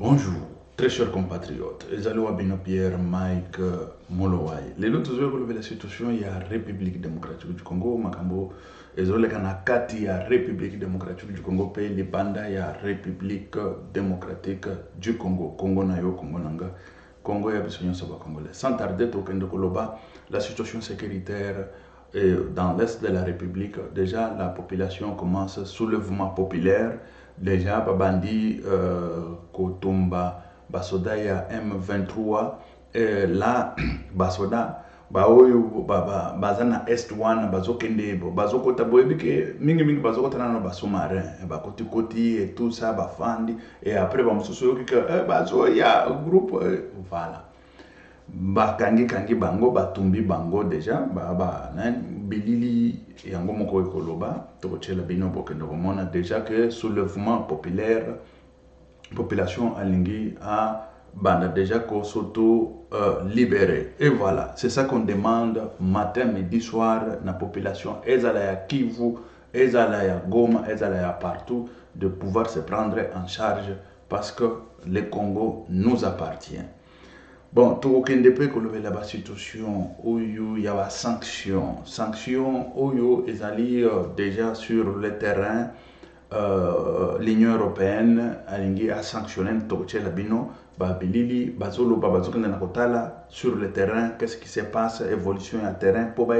Bonjour, très chers compatriotes. Ezalo Abino Pierre Mike Molowai. Les autres ont la situation il y a République démocratique du Congo, Makambo, Ezole Kanakati, il y a République démocratique du Congo, pays les bandas, il y a République démocratique du Congo, Congo Nayo, Congo Nanga, Congo et Abissonion Saba Congolais. Sans tarder, Token de Koloba, la situation sécuritaire dans l'est de la République, déjà la population commence, soulèvement populaire. Déjà, Babandi, Kotumba, Basoda, il y a M23, là, Basoda, Baoyo, Bazana Est1, Bazokende, Bazokota, Boebike, Mingi, Bazokota, Basoumarin, Bakoti, et tout ça, Bafandi, et après, Bamsoso, Bazo, il y a un groupe, voilà. Bakangi bango batumbi bango déjà bilili yango moko ekoloba tokochela bino bokendo komona déjà que soulèvement populaire population alingi a banda déjà ko s'auto libérer et voilà c'est ça qu'on demande matin midi soir na population ezala ya Kivu ezala ya Goma ezala ya partout de pouvoir se prendre en charge parce que le Congo nous appartient. Bon, tout aucun depuis que la situation où il y a des sanctions, où ils allaient déjà sur le terrain, l'Union européenne a sanctionné tout le bino, babilili, bazolo, babazoka na kotala sur le terrain, qu'est-ce qui se passe, évolution à terrain, pour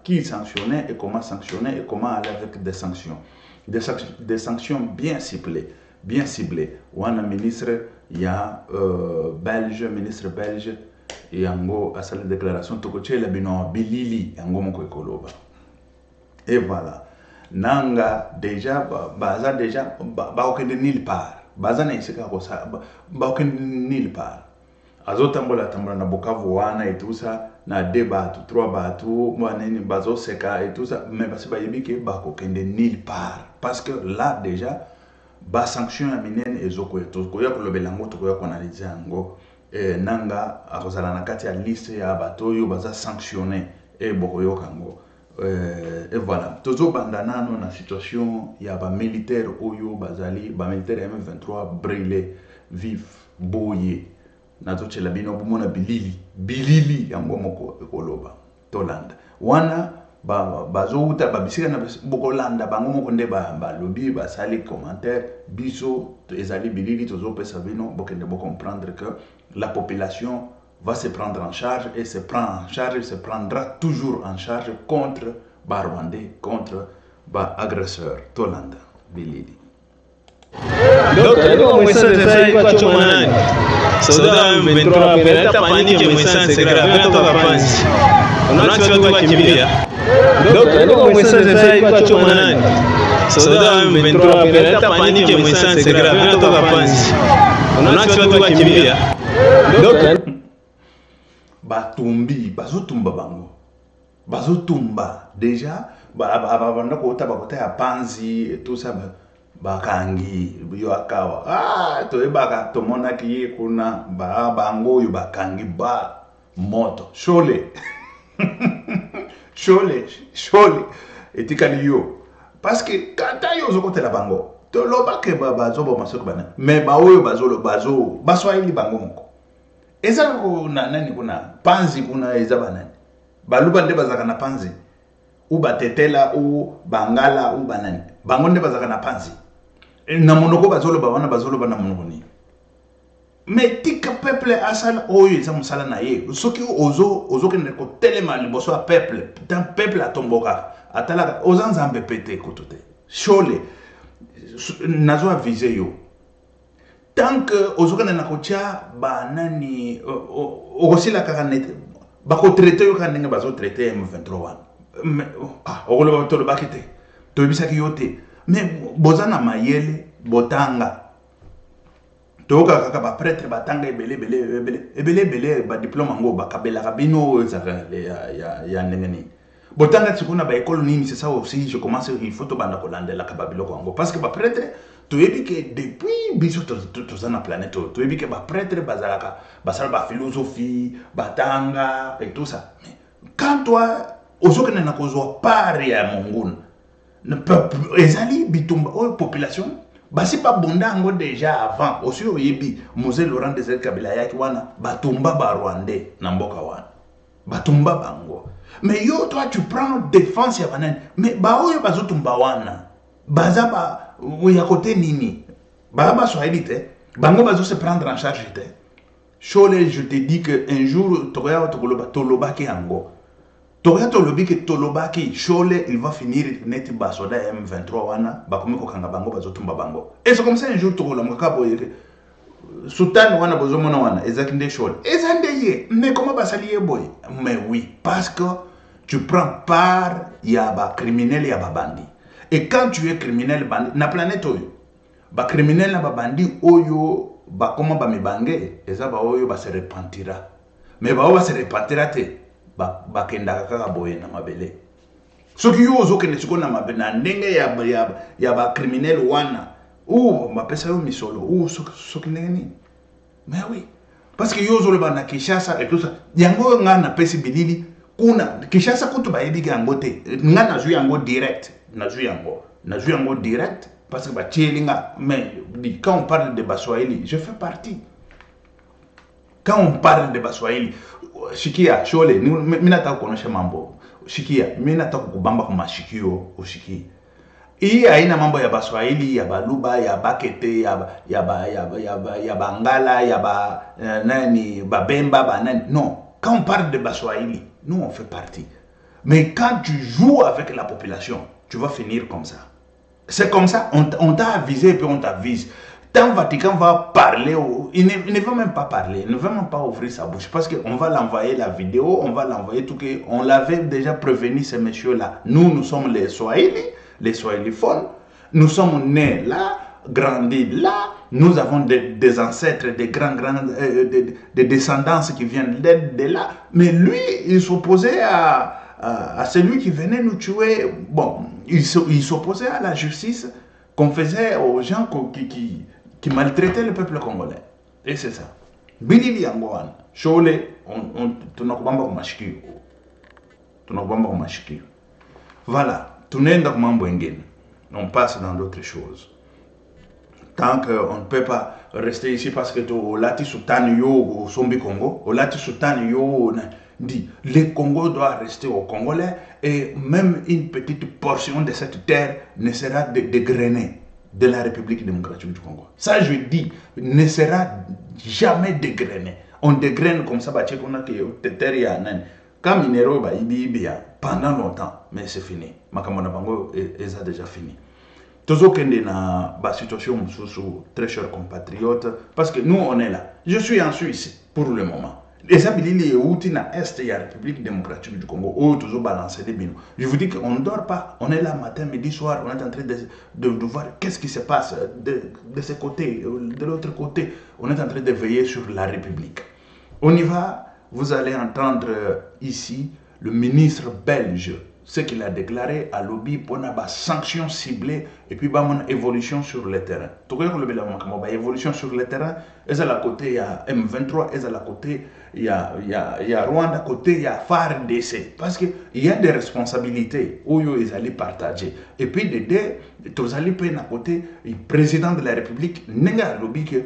qui sanctionner et comment sanctionner et comment aller avec des sanctions, des sanctions bien ciblées. Bien ciblé. Ou un ministre, il y a ministre belge, et yango a sa déclaration, tokoche la bino bilili, yango moko ekoloba. Et voilà. Nanga déjà, baza déjà, baokende nulle part. Baza na iseka kosa, baokende nulle part. Azotambola tambola na Bukavu wana et tout ça, na 2 batu, 3 batu, mwaneni bazo seka et tout ça, mais basi bayebike bakokende nulle part. Parce que là déjà, ba sanction ya minene ezoko tokoya kolobela ngo tokoya koanalize yango nanga akozala na kati ya liste ya bato oyo baza sanctionné et bokoyoka ngo et voilà tozo banda nano na situation ya ba militaire oyo bazali ba militaire M23 brûlé vif boye nazo chela bino bomona bilili yango moko ekoloba tolanda wana bazouta babisika na bokolanda bango moko nde balobi basali commentaire biso ezali bilili tozopesa bino bokende comprendre que la population va se prendre en charge et se prend en charge, se prendra toujours en charge contre Rwandais, contre agresseur tolanda bilili. Donc, alikuwa mwisante sasa kwa choma nani? Soda M23 peleta paniki mwisante c'est grave toka panzi. Unaacha watu wakimbia. Donc, alikuwa mwisante sasa kwa choma nani? Soda M23 peleta paniki mwisante c'est grave toka panzi. Unaacha watu wakimbia. Donc, batumbi bazotumba bango. Bazotumba déjà banda kota bakota ya panzi et tout ça bakangi yo akawa toyebaka tomona ki kuna bango yo bakangi ba moto shole shole etikali yo parce que kata yo zokotela bango toloba ke bazoba masoko bana mais baoyo baswahili bango moko eza kuna nani kuna panzi kuna eza banani baluba nde bazaka na panzi ou batetela ou bangala ou banani bango nde bazaka na panzi na monoko bazoloba na monoko ni mais tika peuple asala oyo eza musala na ye soki ozo kende ko telema liboso ya peuple atomboka atala ozanzambe pete kotote shole nazo avise yo tant que ozo kende na kotia banani okosila kaka net bako traiter yo kana ndenge bazo traiter M23 mais okoloba tolo bakite to bisaki yote mais bozana mayele botanga toka kaka ba prêtre batanga ebele ba diplôme ngo bakabela kabino ezaka ya ndengeni botanga tsikuna ba école nini c'est ça aussi je commence il faut to banda kolandela ka babiloko ngo parce que ba prêtre toyebi ke depuis biso tozana planète toyebi ke ba prêtre bazalaka basala ba philosophie batanga et tout ça mais quand toi ozokene na kozwa part ya monguna ezali bitumba o population basi pa bondango déjà avant aussi oyebi Mose Laurent Désiré Kabila yaki wana batumba ba Rwandais na mboka wana batumba bango. Mais yo toi tu prends défense ya banani mais ba oyo bazotumba wana baza ba ya côté nini ba Swahili te bango bazo se prendre en charge te. Chole, je te dis que un jour toya tolobaki yango toya tolobi que tolobaki Chole il va finir net basoda M23 wana bakomi ko kanga bango bazotumba bango. Et c'est comme ça un jour tolomaka boye Sultan wana bozomona wana ezakinde Chole ezandeye mais comment basaliye boy mais oui parce que tu prends part ya ba criminel ya ba bandi. Et quand tu es criminel bandi na planète oyo ba criminel na ba bandi oyo ba comment ba mibange eza ba oyo ba se repentira mais ba oyo ba se repentira te ba kenda kaka boye na mabele soki yo ozo kende siko na mabele na ndenge ya ba criminel wana ou ba pesa yo misolo ou soki ndenge ni mais oui parce que yo ozo le ba na Kinshasa et tout ça yango nga na pesi bilili kuna Kinshasa kutu ba yebi yango te nga na zu yango direct na zu yango direct. Parce que mais quand on parle de Baswahili, je fais partie. Quand on parle de Baswahili, Shikia, Chole, minata konosha mambo. Shikia, minata kubamba kuma Shikio o Shiki. Hii haina mambo ya Baswahili, ya Baluba, ya Bakete, ya Bangala, ya nani, Babemba, nani. Non, quand on parle de Baswahili, nous on fait partie. Mais quand tu joues avec la population, tu vas finir comme ça. C'est comme ça, on t'a avisé et puis on t'avise. Tant Vatican va parler, il ne veut même pas parler, il ne veut même pas ouvrir sa bouche parce qu'on va l'envoyer la vidéo, on va l'envoyer tout que on l'avait déjà prévenu ces messieurs-là. Nous sommes les Swahili, les Swahiliphones, nous sommes nés là, grandis là, nous avons des ancêtres, des des descendances qui viennent de là. Mais lui, il s'opposait à celui qui venait nous tuer. Bon, il s'opposait à la justice qu'on faisait aux gens qui maltraitaient le peuple congolais. Et c'est ça. Bilili Yangoan, Chole, tunakubamba kumashikio. Tunakubamba kumashikio. Voilà, tunaenda kumambo engine. On passe dans d'autres choses. Tant qu'on ne peut pas rester ici parce que Olati Sultan yo au Sombi Congo, Olati Sultan yo dit le Congo doit rester au Congolais et même une petite portion de cette terre ne sera dégrainée de la République démocratique du Congo. Ça je dis, ne sera jamais dégrainé. On dégraine comme ça, quand minéraux pendant longtemps, mais c'est fini. Makamona Bango est déjà fini. Toujours qu'il y a une situation très chers compatriotes, parce que nous on est là. Je suis en Suisse pour le moment. Les habilités où na est la République démocratique du Congo, où toujours balancer des binous. Je vous dis qu'on ne dort pas. On est là matin, midi, soir. On est en train de voir qu'est-ce qui se passe de ce côté, de l'autre côté. On est en train de veiller sur la République. On y va. Vous allez entendre ici le ministre belge, ce qu'il a déclaré à lobby pour une sanction ciblée et puis une évolution sur le terrain. Tout le monde a évolution sur le terrain. Et à la côté, il y a M23, et à la côté, il y a Rwanda, côté, il y a FARDC. Parce qu'il y a des responsabilités où ils allaient partager. Et puis, de deux, tous allez payer à côté, le président de la République, n'a lobby que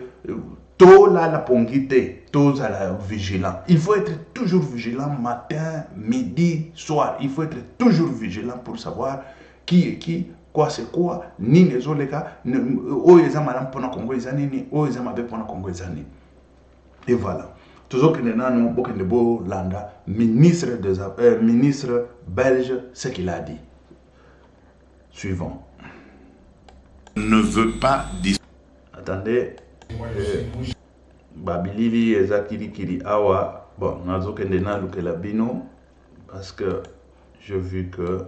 tout là la pongité, tous à la vigilant. Il faut être toujours vigilant matin, midi, soir. Il faut être toujours vigilant pour savoir qui est qui, quoi c'est quoi, ni les autres cas, où ils ont madame pour Congo ni où ils ont mabé pour Congo et voilà. Toujours que nous avons beaucoup de beaux landa, ministre belge, ce qu'il a dit. Suivant. Ne veut pas dire. Attendez. Babilili ezakiri kiri awa bon nazo kende na lukela bino parce que j'ai vu que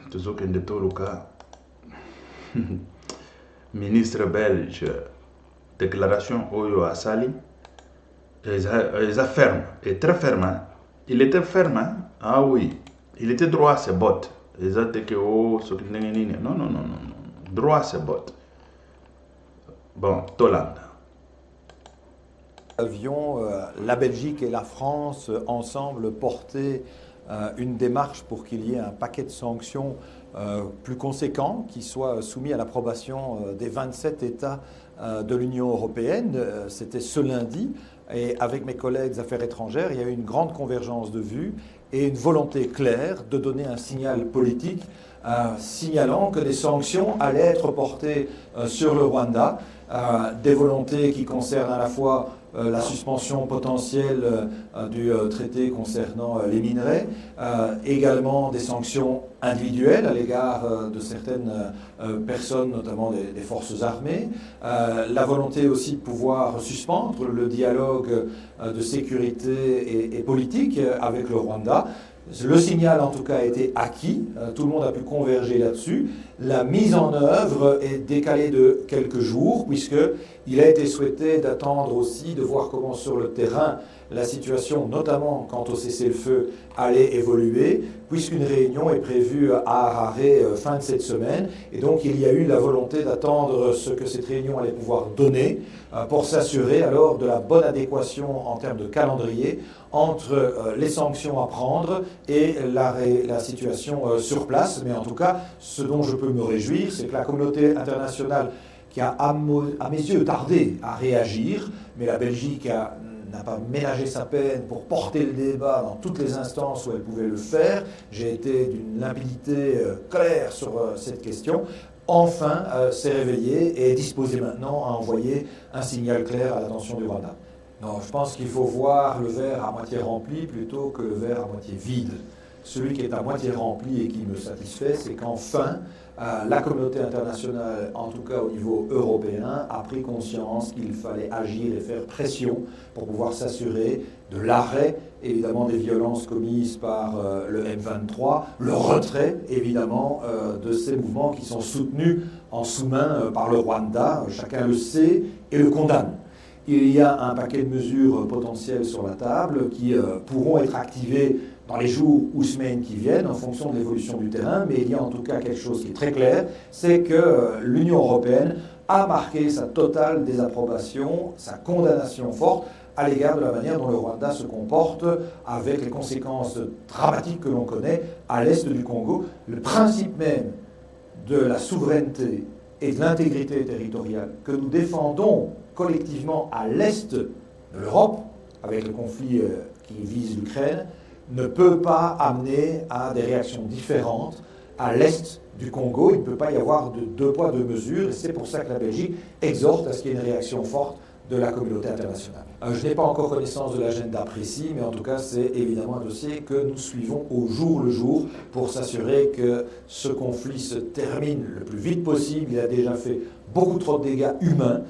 tozo kende toluka ministre belge déclaration oyo asali eza ferme et très ferme hein? Il était ferme hein? Ah oui il était droit à ses bottes ezate que oh non droit à ses bottes. Bon, Toland. Avions la Belgique et la France ensemble porter une démarche pour qu'il y ait un paquet de sanctions plus conséquent qui soit soumis à l'approbation des 27 États de l'Union européenne. C'était ce lundi. Et avec mes collègues Affaires étrangères, il y a eu une grande convergence de vues et une volonté claire de donner un signal politique signalant que des sanctions allaient être portées sur le Rwanda, des volontés qui concernent à la fois la suspension potentielle du traité concernant les minerais, également des sanctions individuelles à l'égard de certaines personnes, notamment des forces armées, la volonté aussi de pouvoir suspendre le dialogue de sécurité et politique avec le Rwanda. Le signal, en tout cas, a été acquis. Tout le monde a pu converger là-dessus. La mise en œuvre est décalée de quelques jours, puisqu'il a été souhaité d'attendre aussi, de voir comment sur le terrain la situation, notamment quant au cessez-le-feu, allait évoluer, puisqu'une réunion est prévue à Harare fin de cette semaine. Et donc, il y a eu la volonté d'attendre ce que cette réunion allait pouvoir donner pour s'assurer alors de la bonne adéquation en termes de calendrier entre les sanctions à prendre et la situation sur place. Mais en tout cas, ce dont je peux me réjouir, c'est que la communauté internationale qui a, à mes yeux, tardé à réagir, mais la Belgique n'a pas ménagé sa peine pour porter le débat dans toutes les instances où elle pouvait le faire. J'ai été d'une limpidité claire sur cette question. Enfin, s'est réveillé et est disposé maintenant à envoyer un signal clair à l'attention du Rwanda. Non, je pense qu'il faut voir le verre à moitié rempli plutôt que le verre à moitié vide. Celui qui est à moitié rempli et qui me satisfait, c'est qu'enfin, la communauté internationale, en tout cas au niveau européen, a pris conscience qu'il fallait agir et faire pression pour pouvoir s'assurer de l'arrêt, évidemment, des violences commises par le M23, le retrait, évidemment, de ces mouvements qui sont soutenus en sous-main par le Rwanda. Chacun le sait et le condamne. Il y a un paquet de mesures potentielles sur la table qui pourront être activées dans les jours ou semaines qui viennent en fonction de l'évolution du terrain, mais il y a en tout cas quelque chose qui est très clair, c'est que l'Union européenne a marqué sa totale désapprobation, sa condamnation forte à l'égard de la manière dont le Rwanda se comporte avec les conséquences dramatiques que l'on connaît à l'est du Congo. Le principe même de la souveraineté et de l'intégrité territoriale que nous défendons collectivement à l'est de l'Europe, avec le conflit qui vise l'Ukraine, ne peut pas amener à des réactions différentes à l'est du Congo. Il ne peut pas y avoir de deux poids, deux mesures, et c'est pour ça que la Belgique exhorte à ce qu'il y ait une réaction forte de la communauté internationale. Je n'ai pas encore connaissance de l'agenda précis, mais en tout cas, c'est évidemment un dossier que nous suivons au jour le jour pour s'assurer que ce conflit se termine le plus vite possible. Il a déjà fait beaucoup trop de dégâts humains,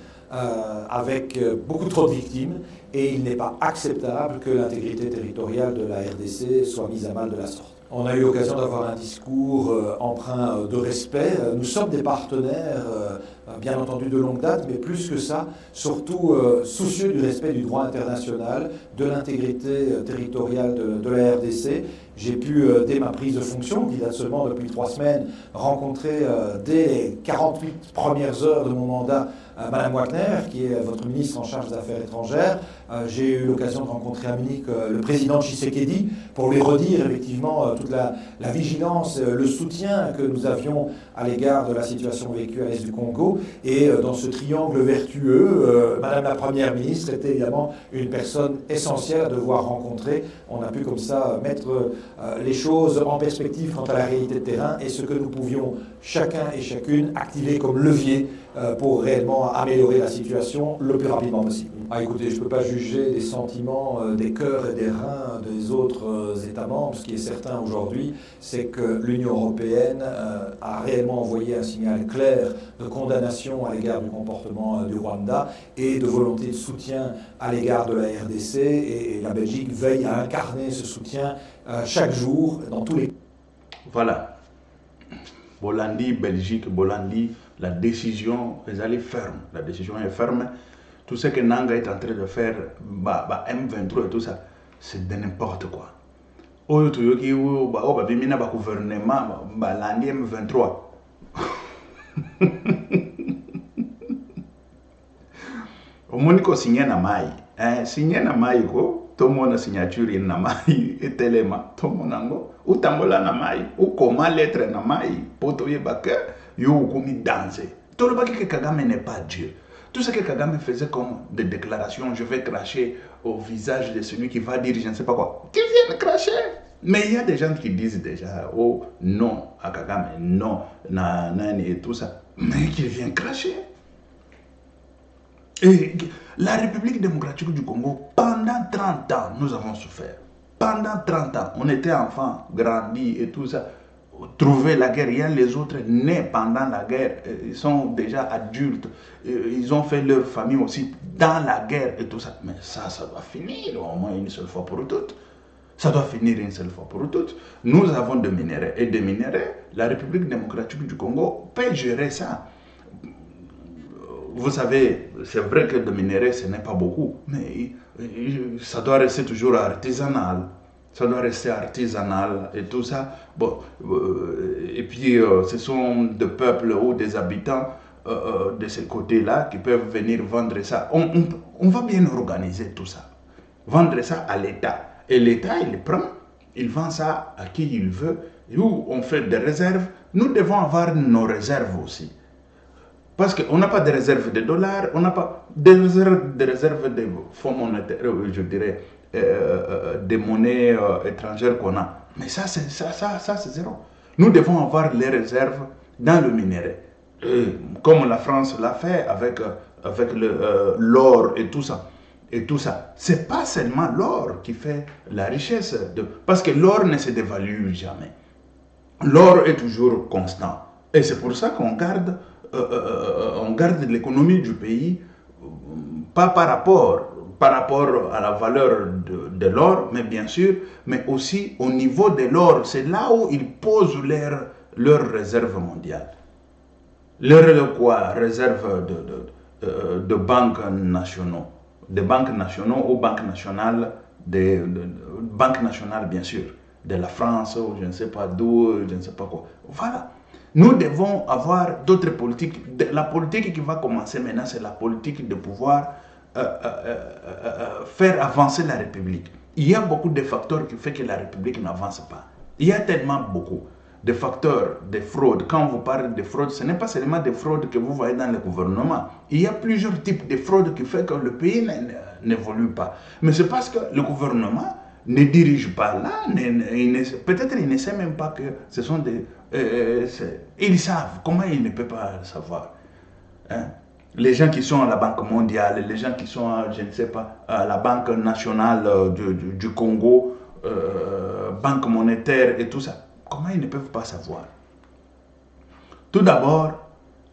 avec beaucoup trop de victimes, et il n'est pas acceptable que l'intégrité territoriale de la RDC soit mise à mal de la sorte. On a eu l'occasion d'avoir un discours empreint de respect. Nous sommes des partenaires, bien entendu, de longue date, mais plus que ça, surtout soucieux du respect du droit international, de l'intégrité territoriale de la RDC. J'ai pu, dès ma prise de fonction, qui date seulement depuis 3 semaines, rencontrer dès les 48 premières heures de mon mandat Madame Wagner, qui est votre ministre en charge des Affaires étrangères. J'ai eu l'occasion de rencontrer à Munich le président Tshisekedi pour lui redire effectivement toute la vigilance, le soutien que nous avions à l'égard de la situation vécue à l'est du Congo. Et dans ce triangle vertueux, Madame la Première ministre était évidemment une personne essentielle à devoir rencontrer. On a pu comme ça mettre les choses en perspective quant à la réalité de terrain et ce que nous pouvions chacun et chacune activer comme levier pour réellement améliorer la situation le plus rapidement possible. Écoutez, je ne peux pas juger des sentiments, des cœurs et des reins des autres États membres. Ce qui est certain aujourd'hui, c'est que l'Union européenne a réellement envoyé un signal clair de condamnation à l'égard du comportement du Rwanda et de volonté de soutien à l'égard de la RDC. Et la Belgique veille à incarner ce soutien chaque jour dans tous les... Voilà. Bolandi, Belgique, Bolandi, la décision est ferme. La décision est ferme. Tout ce que Nanga est en train de faire, M23 et tout ça, c'est de n'importe quoi. Oyo tuyoki bimina ba gouvernement balandi M23. Omoni ko signé na mai. Signé na mai ko tout le monde signature in namai et telema tout le monde ou tambola namai ou comment lettre namai poto yebaka yo komi danser. Tout le monde que Kagame n'est pas Dieu. Tout ce que Kagame faisait comme des déclarations, je vais cracher au visage de celui qui va dire je ne sais pas quoi. Qui vient cracher? Mais il y a des gens qui disent déjà, oh non à Kagame, non, nani et tout ça. Mais qui vient cracher. Et la République démocratique du Congo, pendant 30 ans, nous avons souffert. Pendant 30 ans, on était enfants, grandis et tout ça. Trouver la guerre, il y a les autres nés pendant la guerre, ils sont déjà adultes, ils ont fait leur famille aussi dans la guerre et tout ça. Mais ça doit finir au moins une seule fois pour toutes. Ça doit finir une seule fois pour toutes. Nous avons des minéraux et des minéraux, la République démocratique du Congo peut gérer ça. Vous savez, c'est vrai que de minéraux, ce n'est pas beaucoup, mais ça doit rester toujours artisanal. Ça doit rester artisanal et tout ça. Bon, et puis, ce sont des peuples ou des habitants de ce côté-là qui peuvent venir vendre ça. On va bien organiser tout ça. Vendre ça à l'État. Et l'État, il prend, il vend ça à qui il veut. Et où on fait des réserves. Nous devons avoir nos réserves aussi. Parce qu'on n'a pas de réserve de dollars, on n'a pas de réserve de fonds monétaires, je dirais, des monnaies étrangères qu'on a. Mais ça, c'est zéro. Nous devons avoir les réserves dans le minerai. Comme la France l'a fait avec l'or et tout ça. Et tout ça. Ce n'est pas seulement l'or qui fait la richesse. Parce que l'or ne se dévalue jamais. L'or est toujours constant. Et c'est pour ça qu'on garde l'économie du pays, pas par rapport à la valeur de l'or, mais bien sûr, mais aussi au niveau de l'or. C'est là où ils posent leurs réserves mondiales. Leurs quoi? Réserves de banques nationaux. Des banques nationaux ou banques nationales, banques nationales bien sûr, de la France ou je ne sais pas d'où, je ne sais pas quoi. Voilà. Nous devons avoir d'autres politiques. La politique qui va commencer maintenant, c'est la politique de pouvoir faire avancer la République. Il y a beaucoup de facteurs qui font que la République n'avance pas. Il y a tellement beaucoup de facteurs de fraude. Quand vous parlez de fraude, ce n'est pas seulement des fraudes que vous voyez dans le gouvernement. Il y a plusieurs types de fraudes qui font que le pays n'évolue pas. Mais c'est parce que le gouvernement ne dirige pas là, peut-être ils ne savent même pas que ce sont des... ils savent, comment ils ne peuvent pas le savoir, hein? Les gens qui sont à la Banque mondiale, les gens qui sont, je ne sais pas, à la Banque nationale du Congo, Banque monétaire et tout ça, comment ils ne peuvent pas savoir? Tout d'abord,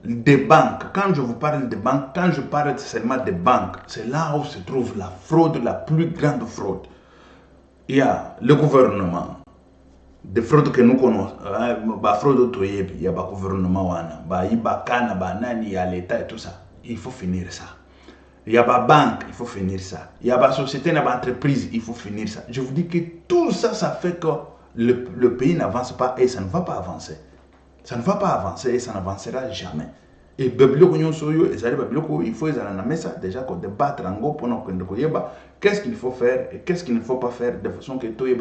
des banques. Quand je vous parle de banques, quand je parle seulement des banques, c'est là où se trouve la fraude, la plus grande fraude. Il y a le gouvernement, des fraudes que nous connaissons, la fraude il y a le gouvernement, il y a l'État et tout ça. Il faut finir ça. Il y a la banque, il faut finir ça. Il y a la société, il y a l'entreprise, il faut finir ça. Je vous dis que tout ça, ça fait que le pays n'avance pas et ça ne va pas avancer. Ça ne va pas avancer et ça n'avancera jamais. Et il faut déjà qu'on débattre en gros pour nous qu'est-ce qu'il faut faire et qu'est-ce qu'il ne faut pas faire de façon que tout je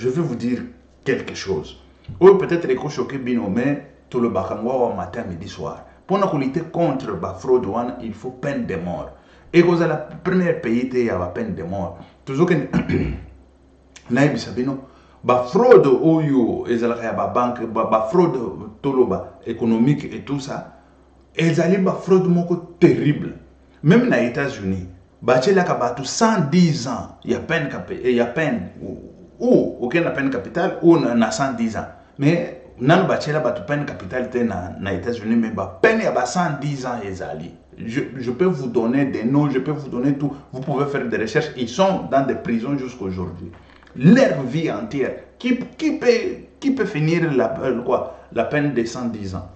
vais vous dire quelque chose. Ou peut-être que choqué mais tout le bakango matin, midi, soir. Pour nous lutter contre la fraude, il faut peine de mort. Et quand la première pays, il y a la peine de mort. Toujours que la fraude la banque, la fraude économique et tout ça, ils ont une fraude terrible. Même dans les États-Unis, il y a 110 ans, il y a peine, ou aucune peine capitale, ou il y a 110 ans. Mais il y a peine capitale dans les États-Unis, mais la peine il y a 110 ans. Je peux vous donner des noms, je peux vous donner tout. Vous pouvez faire des recherches. Ils sont dans des prisons jusqu'à aujourd'hui. Leur vie entière. Qui peut finir la peine de 110 ans?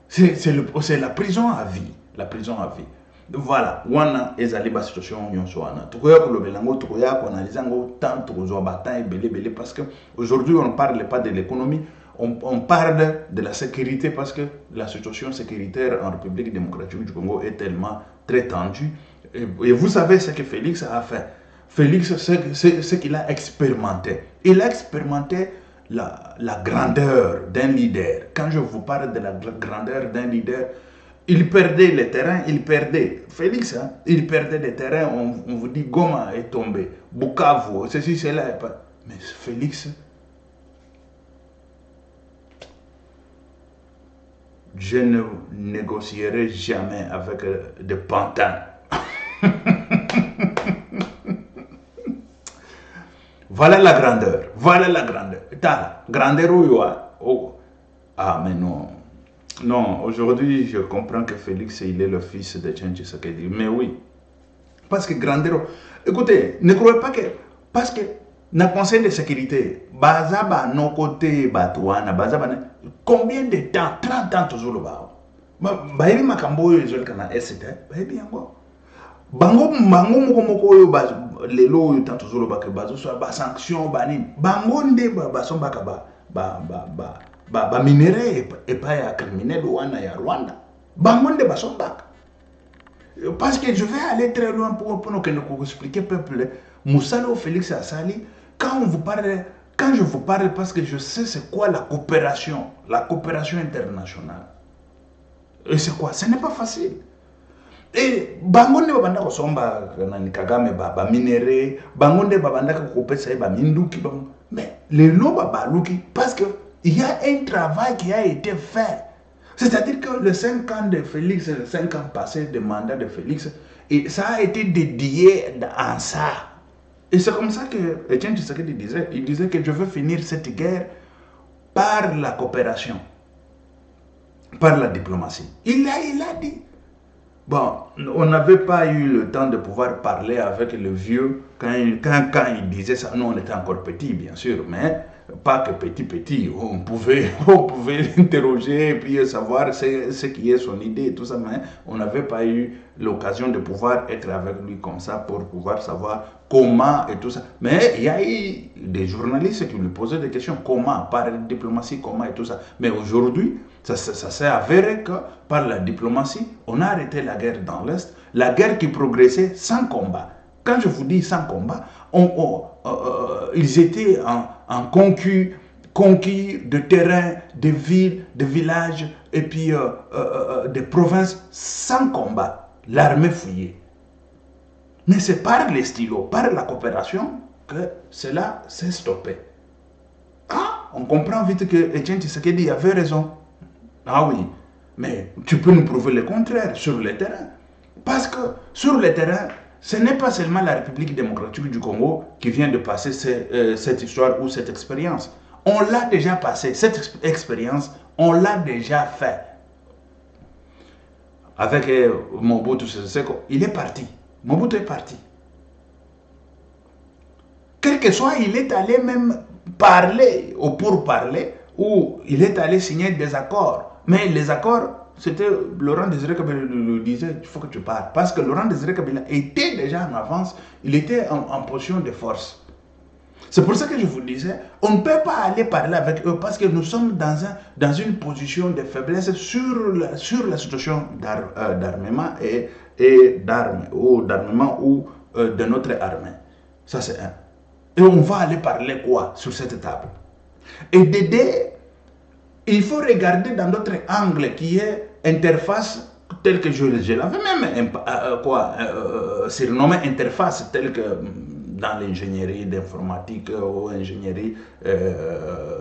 C'est la prison à vie. La prison à vie. Voilà. Wana ezali ba situation nyonso wana. Tukoya kolobelango, tukoya analysango tant tukozo bataille belé parce que aujourd'hui on ne parle pas de l'économie, on parle de la sécurité parce que la situation sécuritaire en République démocratique du Congo est tellement très tendu. Et vous savez ce que Félix a fait. Félix, c'est ce qu'il a expérimenté. Il a expérimenté la grandeur d'un leader. Quand je vous parle de la grandeur d'un leader, il perdait les terrains, il perdait. Félix, hein, il perdait les terrains, on vous dit Goma est tombé, Bukavu, ceci, cela. Mais Félix, je ne négocierai jamais avec des pantins. Voilà la grandeur. Voilà la grandeur. Ta grandeur où ah, mais non. Non, aujourd'hui, je comprends que Félix, il est le fils de Etienne Tshisekedi. Mais oui. Parce que grandeur. Écoutez, ne croyez pas que. Parce que, dans le Conseil de sécurité, Bazaba, nos côtés, Batouana, Bazaba, combien de temps? 30 ans toujours le bas. Baïbi Makambo, je le connais, c'était. Baïbi Yango. Bango moko oyo lelo oyo tant toujours ba ke bazo so ba sanction bani bango nde ba somba ka ba minere et pas ya criminel wana ya Rwanda bango nde ba somba parce que je vais aller très loin pour nous expliquer peuple Moussalo Félix Assali quand je vous parle parce que je sais c'est quoi la coopération internationale et c'est quoi, ce n'est pas facile. Et bangonde babanda ko somba na Kagame ba minéré bangonde babanda ko kopesa ba minduki mais les loba baluki parce que il y a un travail qui a été fait. C'est-à-dire que les 5 ans de Félix, les 5 ans passés de mandat de Félix, et ça a été dédié en ça. Et c'est comme ça que Etienne Tshisekedi disait, il disait que je veux finir cette guerre par la coopération, par la diplomatie. Il a dit. Bon, on n'avait pas eu le temps de pouvoir parler avec le vieux quand il disait ça. Nous, on était encore petits, bien sûr, mais pas que petit. On pouvait l'interroger et puis savoir ce qui est son idée et tout ça, mais on n'avait pas eu l'occasion de pouvoir être avec lui comme ça pour pouvoir savoir comment et tout ça. Mais il y a eu des journalistes qui lui posaient des questions. Comment? Par la diplomatie, comment et tout ça. Mais aujourd'hui, ça s'est avéré que par la diplomatie, on a arrêté la guerre dans l'Est, la guerre qui progressait sans combat. Quand je vous dis sans combat, ils étaient en conquis de terrains, de villes, de villages et puis de provinces sans combat. L'armée fouillée. Mais c'est par les stylos, par la coopération que cela s'est stoppé. Ah, on comprend vite que Etienne Tshisekedi avait raison. Ah oui, mais tu peux nous prouver le contraire sur le terrain. Parce que sur le terrain, ce n'est pas seulement la République démocratique du Congo qui vient de passer cette histoire ou cette expérience. On l'a déjà passé, cette expérience, on l'a déjà fait. Avec Mobutu Sese Seko, il est parti. Mobutu est parti. Quel que soit, il est allé même parler, ou pour parler, ou il est allé signer des accords. Mais les accords, c'était Laurent Désiré Kabila le disait, il faut que tu parles. Parce que Laurent Désiré Kabila était déjà en avance, il était en position de force. C'est pour ça que je vous disais, on ne peut pas aller parler avec eux parce que nous sommes dans une position de faiblesse sur la situation d'armement et d'armes, ou d'armement ou de notre armée. Ça c'est un. Et on va aller parler quoi sur cette table? Et d'aider, il faut regarder dans notre angle qui est interface telle que je l'avais même surnommé interface telle que dans l'ingénierie d'informatique ou ingénierie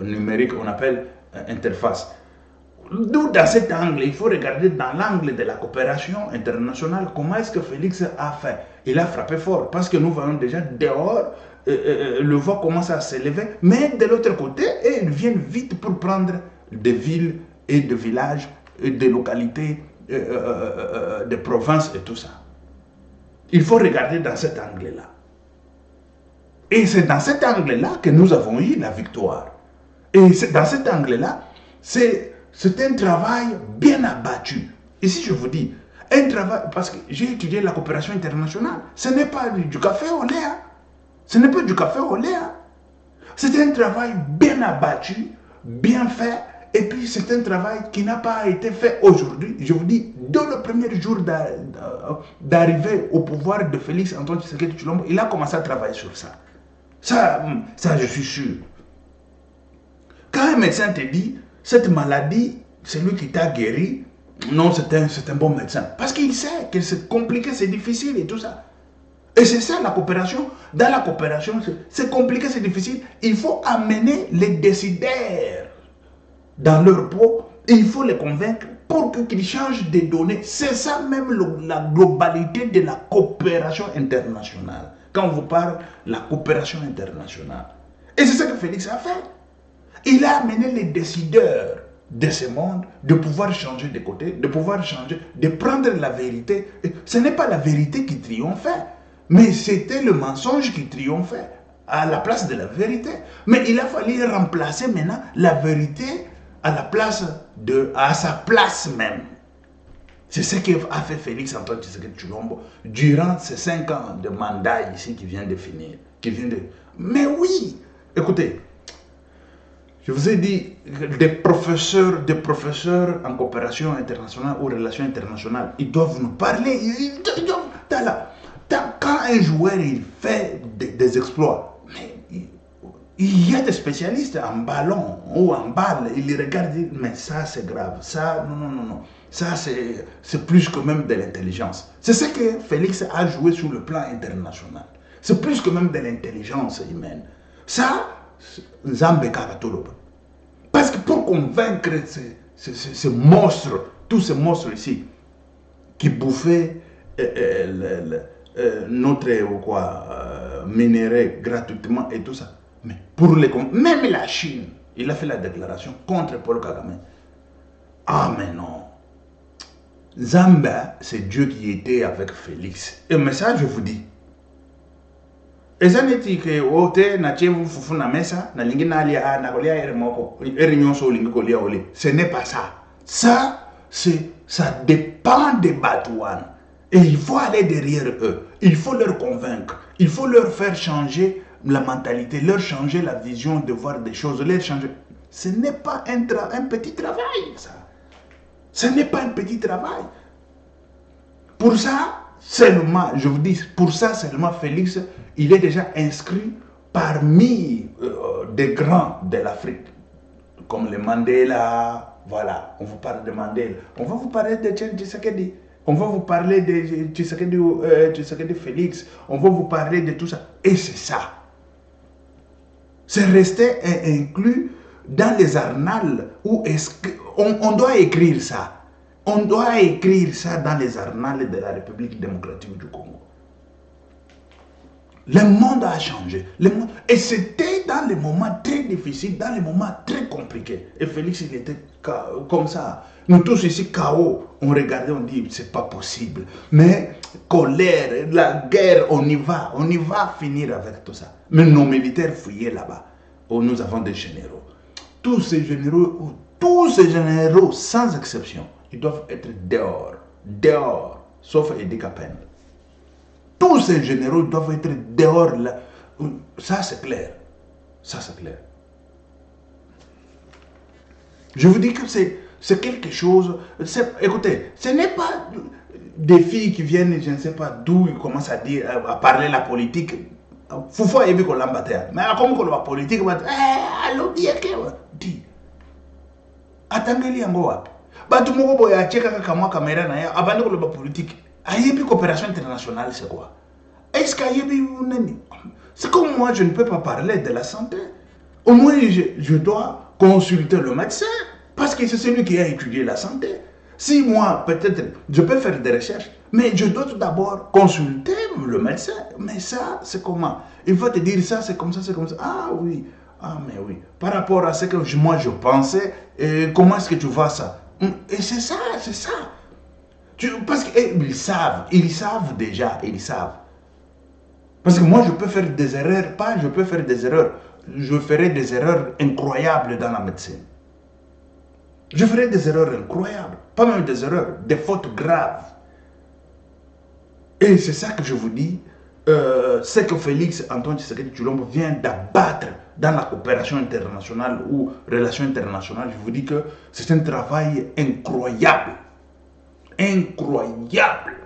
numérique, on appelle interface. D'où dans cet angle, il faut regarder dans l'angle de la coopération internationale comment est-ce que Félix a fait. Il a frappé fort parce que nous voyons déjà dehors, le vent commence à s'élever, mais de l'autre côté, ils viennent vite pour prendre des villes et des villages, et des localités, des provinces et tout ça. Il faut regarder dans cet angle-là. Et c'est dans cet angle-là que nous avons eu la victoire. Et dans cet angle-là, c'est un travail bien abattu. Ici, je vous dis, un travail, parce que j'ai étudié la coopération internationale, ce n'est pas du café au lait. Ce n'est pas du café au lait. C'est un travail bien abattu, bien fait, Et puis c'est un travail qui n'a pas été fait aujourd'hui. Je vous dis, dès le premier jour d'arrivée au pouvoir de Félix Antoine Tshisekedi Tshilombo, il a commencé à travailler sur ça. Ça, je suis sûr. Quand un médecin te dit, cette maladie, c'est lui qui t'a guéri, non, c'est un bon médecin. Parce qu'il sait que c'est compliqué, c'est difficile et tout ça. Et c'est ça la coopération. Dans la coopération, c'est compliqué, c'est difficile. Il faut amener les décideurs dans leur peau. Il faut les convaincre pour qu'ils changent des données. C'est ça même la globalité de la coopération internationale. Quand on vous parle de la coopération internationale. Et c'est ça que Félix a fait. Il a amené les décideurs de ce monde de pouvoir changer de côté, de pouvoir changer, de prendre la vérité. Et ce n'est pas la vérité qui triomphait, mais c'était le mensonge qui triomphait à la place de la vérité. Mais il a fallu remplacer maintenant la vérité à sa place même. C'est ce qu'a fait Félix Antoine Tshisekedi Tshilombo durant ces 5 ans de mandat ici qui vient de finir. Mais oui, écoutez, je vous ai dit, des professeurs en coopération internationale ou relations internationales, ils doivent nous parler. Quand un joueur il fait des exploits, mais il y a des spécialistes en ballon ou en balle, ils regardent et disent, mais ça c'est grave, ça non. Ça c'est plus que même de l'intelligence. C'est ce que Félix a joué sur le plan international. C'est plus que même de l'intelligence humaine. Ça, Nzambe Karatoloba. Parce que pour convaincre ces monstres, tous ces monstres ici, qui bouffaient notre minerai gratuitement et tout ça, mais pour même la Chine, il a fait la déclaration contre Paul Kagame. Ah mais non. Zamba, c'est Dieu qui était avec Félix. Et mais ça, je vous dis. Et ça n'est que ce n'est pas ça. Ça dépend des Batouanes. Et il faut aller derrière eux. Il faut leur convaincre. Il faut leur faire changer la mentalité, leur changer la vision de voir des choses, leur changer. Ce n'est pas un petit travail, ça. Ce n'est pas un petit travail. Pour ça, seulement, je vous dis, pour ça seulement, Félix, il est déjà inscrit parmi des grands de l'Afrique, comme le Mandela, voilà, on vous parle de Mandela, on va vous parler de Tshisekedi, on va vous parler de Tshisekedi Félix, on va vous parler de tout ça, et c'est ça. C'est resté inclus dans les annales où on doit écrire ça. On doit écrire ça dans les annales de la République démocratique du Congo. Le monde a changé. Et c'était dans les moments très difficiles, dans les moments très compliqués. Et Félix, il était comme ça. Nous tous ici, KO, on regardait, on dit, c'est pas possible. Mais colère, la guerre, on y va finir avec tout ça. Mais nos militaires fouillaient là-bas. Oh, nous avons des généraux. Tous ces généraux, sans exception, ils doivent être dehors, sauf Edi Kapen. Tous ces généraux doivent être dehors là. Ça c'est clair. Je vous dis que c'est quelque chose. Écoutez, ce n'est pas des filles qui viennent, je ne sais pas d'où ils commencent à dire, à parler la politique. Foufou a vu qu'on l'a battu. Mais comme on la politique, allô, dis. Attendez-les en Goa. Batu moko boya cheka kama caméra na ya abandi ko la politique. Ayebi coopération internationale c'est quoi? Est-ce qu'ayebi nani? C'est comme moi je ne peux pas parler de la santé. Au moins je dois consulter le médecin parce que c'est celui qui a étudié la santé. Si moi peut-être je peux faire des recherches, mais je dois tout d'abord consulter le médecin. Mais ça c'est comment? Il va te dire ça c'est comme ça, c'est comme ça. Ah oui. Ah mais oui. Par rapport à ce que moi je pensais, comment est-ce que tu vois ça? Et c'est ça. Parce qu'ils savent déjà, ils savent. Parce que moi, je peux faire des erreurs, je ferai des erreurs incroyables dans la médecine. Je ferai des erreurs incroyables, pas même des erreurs, des fautes graves. Et c'est ça que je vous dis, c'est que Félix Antoine Tshisekedi Tshilombo vient d'abattre dans la coopération internationale ou relations internationales, je vous dis que c'est un travail incroyable. Incroyable.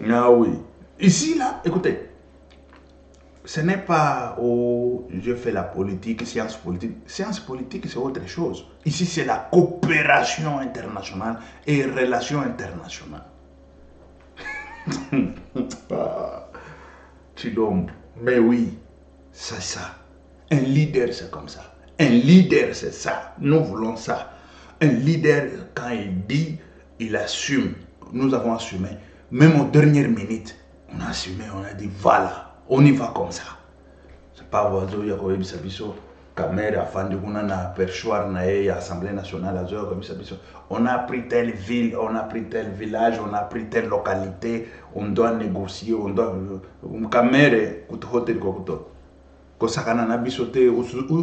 Ah oui. Ici, là, écoutez, ce n'est pas où je fais la politique, science politique. Science politique, c'est autre chose. Ici, c'est la coopération internationale et relations internationales. Chilombo, mais oui, c'est ça. Un leader, c'est comme ça. Un leader, c'est ça. Nous voulons ça. Un leader, quand il dit, il assume. Nous avons assumé. Même aux dernières minutes, on a assumé, on a dit, voilà, on y va comme ça. C'est pas oiseau, il y a quoi, caméra, afin de qu'on a perchoir, na l'Assemblée nationale, on a pris telle ville, on a pris tel village, on a pris telle localité, on doit négocier, on doit. Caméra, kosakana na biso te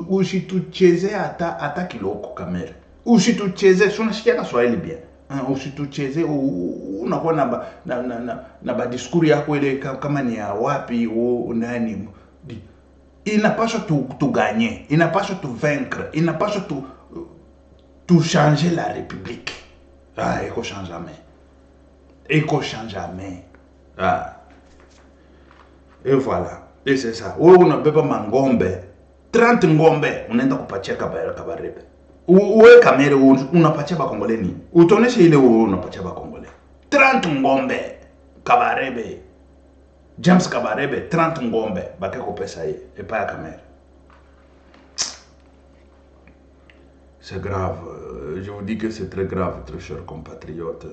usitucheze hata kiloko kamera usitucheze tunasikia Kiswahili bien usitucheze unakuwa na ba diskuri yako ile kama ni ya wapi nani inapaswa tu gagner, inapaswa tu vaincre, inapaswa tu changer la République. Eko change jamais, eko change jamais. Et voilà. Et c'est ça. On a pas mangombe. 30 ngombe. On est dans le patia kabarebe. Ou kamere on a patia ba congolais ni. Ou tonne c'est ile on a patia ba congolais. 30 ngombe kabarebe. James kabarebe 30 ngombe ba ke ko pesa et pas la kamere. C'est grave. Je vous dis que c'est très grave, très chers compatriotes.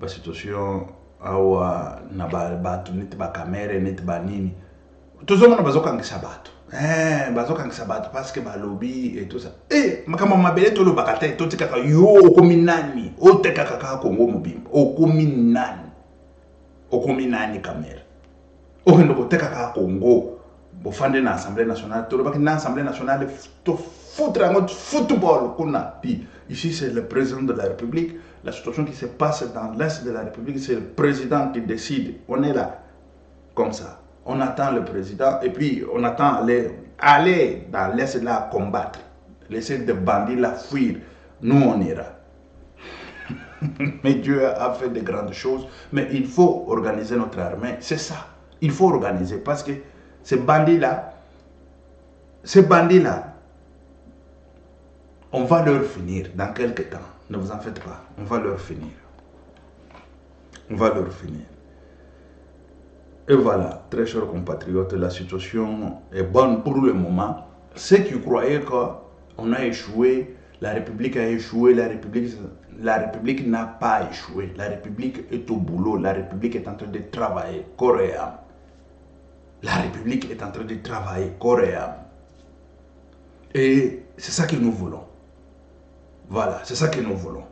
La situation awa na batu niti ba kamere niti ba nini. Tozomona bazokangisa bato. Bazokangisa bato parce que ba lobby et tout ça. Makamba mabele tolo bakate to tikaka yo okomi nani? O tekaka ka Congo mobimba. Okomi nani kamera. Okendo ko tekaka Congo. Bofande na Assemblée nationale, tolo baki na Assemblée nationale to foutre en football qu'on a dit. Ici c'est le président de la République. La situation qui se passe dans l'est de la République, c'est le président qui décide. On est là comme ça. On attend le président et puis on attend aller dans l'Est là combattre. Laisser des bandits là fuir. Nous on ira. Mais Dieu a fait de grandes choses. Mais il faut organiser notre armée. C'est ça. Il faut organiser parce que ces bandits là, on va leur finir dans quelques temps. Ne vous en faites pas. On va leur finir. On va leur finir. Et voilà, très chers compatriotes, la situation est bonne pour le moment. Ceux qui croyaient qu'on a échoué, la République a échoué, la République n'a pas échoué. La République est au boulot, la République est en train de travailler corps et âme. La République est en train de travailler corps et âme. Et c'est ça que nous voulons. Voilà, c'est ça que nous voulons.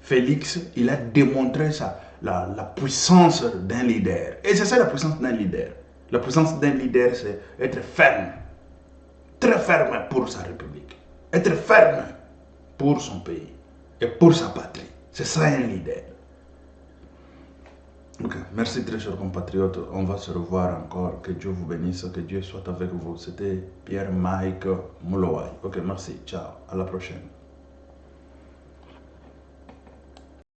Félix, il a démontré ça. La puissance d'un leader. Et c'est ça la puissance d'un leader. La puissance d'un leader, c'est être ferme. Très ferme pour sa République. Être ferme pour son pays. Et pour sa patrie. C'est ça un leader. Ok, merci très chers compatriotes. On va se revoir encore. Que Dieu vous bénisse. Que Dieu soit avec vous. C'était Pierre Mike Mulowai. Ok, merci. Ciao. À la prochaine.